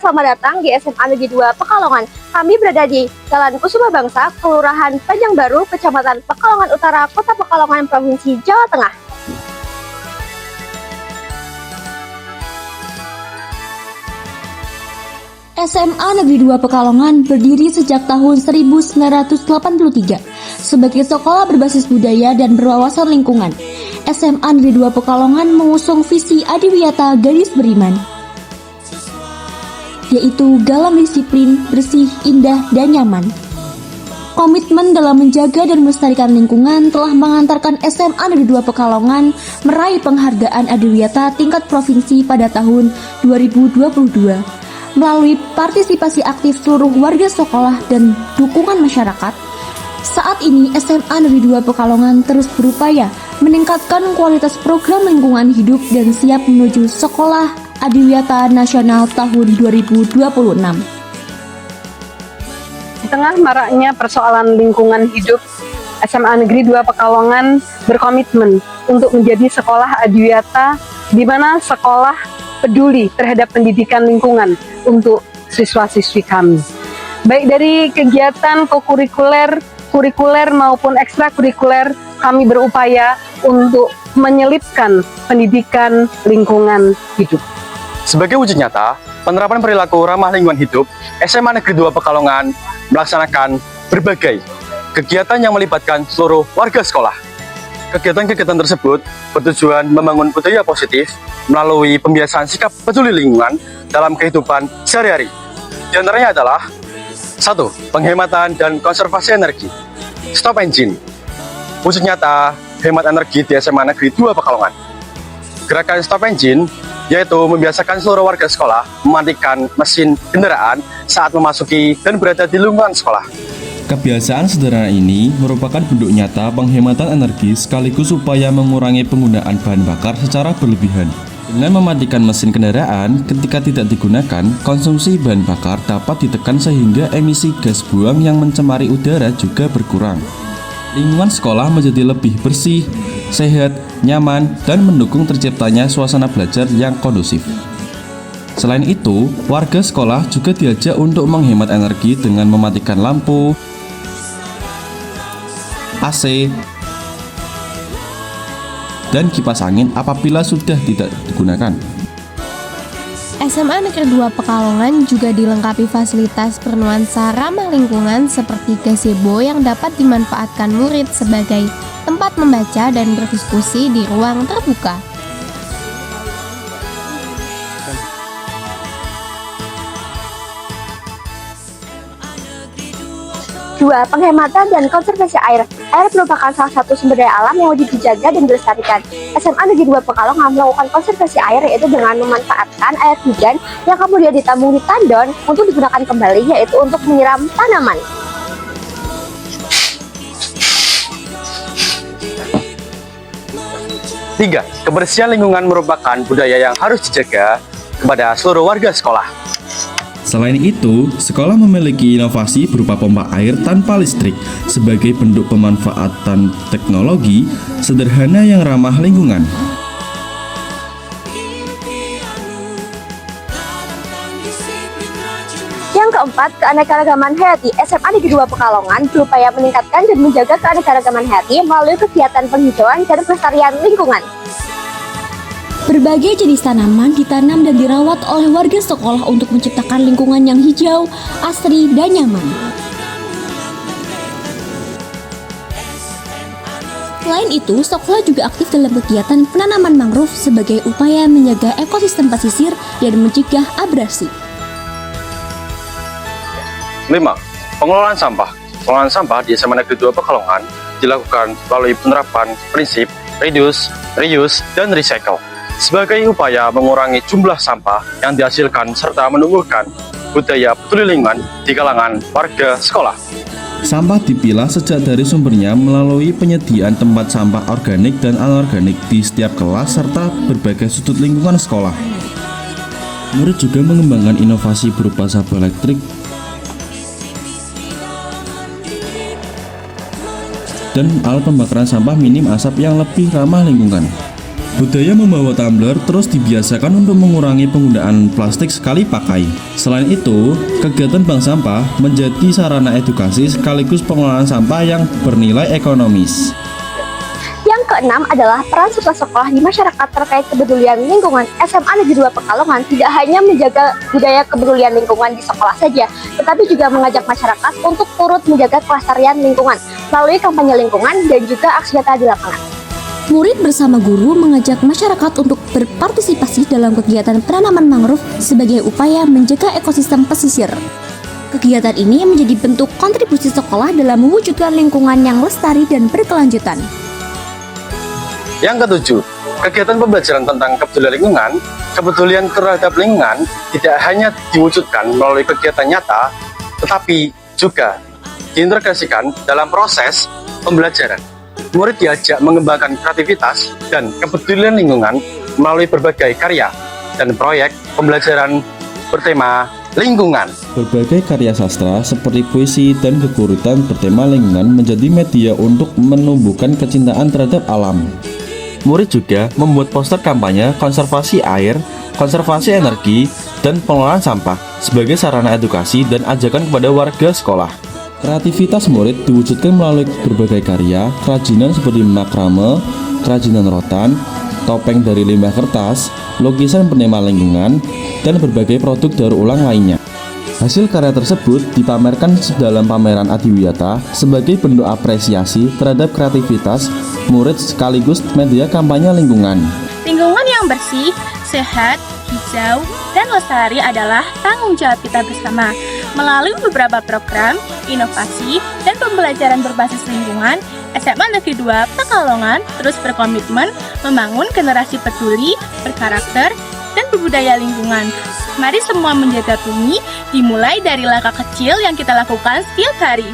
selamat datang di SMA Negeri 2 Pekalongan. Kami berada di Jalan Kusuma Bangsa, Kelurahan Panjang Baru, Kecamatan Pekalongan Utara, Kota Pekalongan, Provinsi Jawa Tengah. SMA Negeri 2 Pekalongan berdiri sejak tahun 1983 sebagai sekolah berbasis budaya dan berwawasan lingkungan. SMA Negeri 2 Pekalongan mengusung visi Adiwiyata Gadis Beriman, yaitu dalam disiplin, bersih, indah, dan nyaman. Komitmen dalam menjaga dan melestarikan lingkungan telah mengantarkan SMA Negeri 2 Pekalongan meraih penghargaan Adiwiyata tingkat provinsi pada tahun 2022. Melalui partisipasi aktif seluruh warga sekolah dan dukungan masyarakat, saat ini SMA Negeri 2 Pekalongan terus berupaya meningkatkan kualitas program lingkungan hidup dan siap menuju Sekolah Adiwiyata Nasional tahun 2026. Di tengah maraknya persoalan lingkungan hidup, SMA Negeri 2 Pekalongan berkomitmen untuk menjadi sekolah adiwiyata, di mana sekolah peduli terhadap pendidikan lingkungan untuk siswa-siswi kami. Baik dari kegiatan kurikuler maupun ekstrakurikuler, kami berupaya untuk menyelipkan pendidikan lingkungan hidup. Sebagai wujud nyata, penerapan perilaku ramah lingkungan hidup, SMA Negeri 2 Pekalongan melaksanakan berbagai kegiatan yang melibatkan seluruh warga sekolah. Kegiatan-kegiatan tersebut bertujuan membangun budaya positif melalui pembiasaan sikap peduli lingkungan dalam kehidupan sehari-hari. Di antaranya adalah 1. Penghematan dan konservasi energi. Stop engine. Wujud nyata hemat energi di SMA Negeri 2 Pekalongan. Gerakan Stop Engine yaitu membiasakan seluruh warga sekolah mematikan mesin kendaraan saat memasuki dan berada di lingkungan sekolah. Kebiasaan sederhana ini merupakan bentuk nyata penghematan energi sekaligus upaya mengurangi penggunaan bahan bakar secara berlebihan. Dengan mematikan mesin kendaraan ketika tidak digunakan, konsumsi bahan bakar dapat ditekan sehingga emisi gas buang yang mencemari udara juga berkurang. Lingkungan sekolah menjadi lebih bersih, sehat, nyaman, dan mendukung terciptanya suasana belajar yang kondusif. Selain itu, warga sekolah juga diajak untuk menghemat energi dengan mematikan lampu, AC, dan kipas angin apabila sudah tidak digunakan. SMA Negeri 2 Pekalongan juga dilengkapi fasilitas bernuansa ramah lingkungan seperti gazebo yang dapat dimanfaatkan murid sebagai tempat membaca dan berdiskusi di ruang terbuka. Dua, penghematan dan konservasi air. Air merupakan salah satu sumber daya alam yang wajib dijaga dan dilestarikan. SMA Negeri 2 Pekalongan melakukan konservasi air, yaitu dengan memanfaatkan air hujan yang kemudian ditampung di tandon untuk digunakan kembali, yaitu untuk menyiram tanaman. Tiga, kebersihan lingkungan merupakan budaya yang harus dijaga kepada seluruh warga sekolah. Selain itu, sekolah memiliki inovasi berupa pompa air tanpa listrik sebagai bentuk pemanfaatan teknologi sederhana yang ramah lingkungan. Yang keempat, keanekaragaman hayati. SMA Negeri 2 Pekalongan berupaya meningkatkan dan menjaga keanekaragaman hayati melalui kegiatan penghijauan dan pelestarian lingkungan. Berbagai jenis tanaman ditanam dan dirawat oleh warga sekolah untuk menciptakan lingkungan yang hijau, asri, dan nyaman. Selain itu, sekolah juga aktif dalam kegiatan penanaman mangrove sebagai upaya menjaga ekosistem pesisir dan mencegah abrasi. 5. Pengelolaan sampah. Pengelolaan sampah di SMA Negeri 2 Pekalongan dilakukan melalui penerapan prinsip reduce, reuse, dan recycle sebagai upaya mengurangi jumlah sampah yang dihasilkan serta menumbuhkan budaya peduli lingkungan di kalangan warga sekolah. Sampah dipilah sejak dari sumbernya melalui penyediaan tempat sampah organik dan anorganik di setiap kelas serta berbagai sudut lingkungan sekolah. Murid juga mengembangkan inovasi berupa sampah elektrik dan alat pembakaran sampah minim asap yang lebih ramah lingkungan. Budaya membawa tumbler terus dibiasakan untuk mengurangi penggunaan plastik sekali pakai. Selain itu, kegiatan bank sampah menjadi sarana edukasi sekaligus pengelolaan sampah yang bernilai ekonomis. Yang keenam adalah peran serta sekolah di masyarakat terkait kepedulian lingkungan. SMA Negeri 2 Pekalongan tidak hanya menjaga budaya kepedulian lingkungan di sekolah saja, tetapi juga mengajak masyarakat untuk turut menjaga kelestarian lingkungan melalui kampanye lingkungan dan juga aksi nyata di lapangan. Murid bersama guru mengajak masyarakat untuk berpartisipasi dalam kegiatan penanaman mangrove sebagai upaya menjaga ekosistem pesisir. Kegiatan ini menjadi bentuk kontribusi sekolah dalam mewujudkan lingkungan yang lestari dan berkelanjutan. Yang ketujuh, kegiatan pembelajaran tentang kepedulian lingkungan, kepedulian terhadap lingkungan tidak hanya diwujudkan melalui kegiatan nyata, tetapi juga diintegrasikan dalam proses pembelajaran. Murid diajak mengembangkan kreativitas dan kepedulian lingkungan melalui berbagai karya dan proyek pembelajaran bertema lingkungan. Berbagai karya sastra seperti puisi dan kekuritan bertema lingkungan menjadi media untuk menumbuhkan kecintaan terhadap alam. Murid juga membuat poster kampanye konservasi air, konservasi energi, dan pengelolaan sampah sebagai sarana edukasi dan ajakan kepada warga sekolah. Kreativitas murid diwujudkan melalui berbagai karya, kerajinan seperti makrame, kerajinan rotan, topeng dari limbah kertas, lukisan bertema lingkungan, dan berbagai produk daur ulang lainnya. Hasil karya tersebut dipamerkan dalam pameran Adiwiyata sebagai bentuk apresiasi terhadap kreativitas murid sekaligus media kampanye lingkungan. Lingkungan yang bersih, sehat, hijau, dan lestari adalah tanggung jawab kita bersama. Melalui beberapa program, inovasi, dan pembelajaran berbasis lingkungan, SMA Negeri 2 Pekalongan terus berkomitmen membangun generasi peduli, berkarakter, dan berbudaya lingkungan. Mari semua menjaga bumi, dimulai dari langkah kecil yang kita lakukan setiap hari.